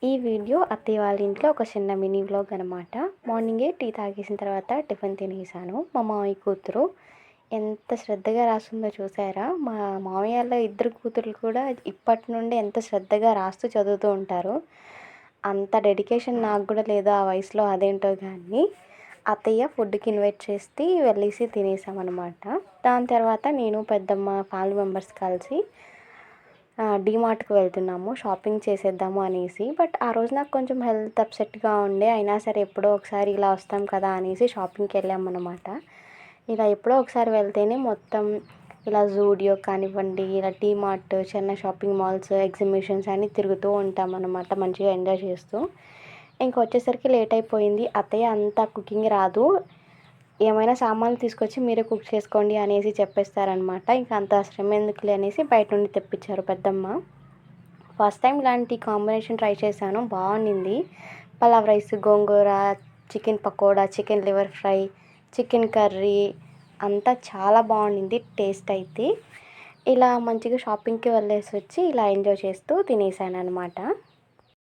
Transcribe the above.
ఈ వీడియో అత్తయ్య వాళ్ళ ఇంట్లో ఒక చిన్న మినీ వ్లాగ్ అనమాట. మార్నింగే టీ తాగేసిన తర్వాత టిఫిన్ తినేసాను. మా మామయ్య కూతురు ఎంత శ్రద్ధగా రాస్తుందో చూసారా? మా మామయ్య వాళ్ళ ఇద్దరు కూతుర్లు కూడా ఇప్పటి నుండి ఎంత శ్రద్ధగా రాస్తూ చదువుతూ ఉంటారు. అంత డెడికేషన్ నాకు కూడా లేదు ఆ వయసులో, అదేంటో కానీ. అత్తయ్య ఫుడ్కి ఇన్వైట్ చేసి వెళ్ళేసి తినేసామన్నమాట. దాని తర్వాత నేను పెద్దమ్మ ఫ్యామిలీ మెంబర్స్ కలిసి డీమార్ట్కి వెళ్తున్నాము షాపింగ్ చేసేద్దాము అనేసి. బట్ ఆ రోజు నాకు కొంచెం హెల్త్ అప్సెట్గా ఉండే, అయినా సరే ఎప్పుడో ఒకసారి ఇలా వస్తాం కదా అనేసి షాపింగ్కి వెళ్ళామన్నమాట. ఇలా ఎప్పుడో ఒకసారి వెళ్తేనే మొత్తం ఇలా జూడియో కానివ్వండి, ఇలా DMart, Chennai shopping malls, exhibitions అన్నీ తిరుగుతూ ఉంటామన్నమాట, మంచిగా ఎంజాయ్ చేస్తూ. ఇంకొచ్చేసరికి లేట్ అయిపోయింది. అత్తయ్య అంతా కుకింగ్ రాదు, ఏమైనా సామాన్లు తీసుకొచ్చి మీరే కుక్ చేసుకోండి అనేసి చెప్పేస్తారనమాట. ఇంకా అంత శ్రమ ఎందుకులే అనేసి బయట నుండి తెప్పించారు పెద్దమ్మ. ఫస్ట్ టైం ఇలాంటి కాంబినేషన్ ట్రై చేశాను, బాగుండింది. Pulao rice, gongura, chicken pakoda, chicken liver fry, chicken curry అంతా చాలా బాగుండింది టేస్ట్ అయితే. ఇలా మంచిగా షాపింగ్కి వెళ్ళేసి వచ్చి ఇలా ఎంజాయ్ చేస్తూ తినేసాను అనమాట.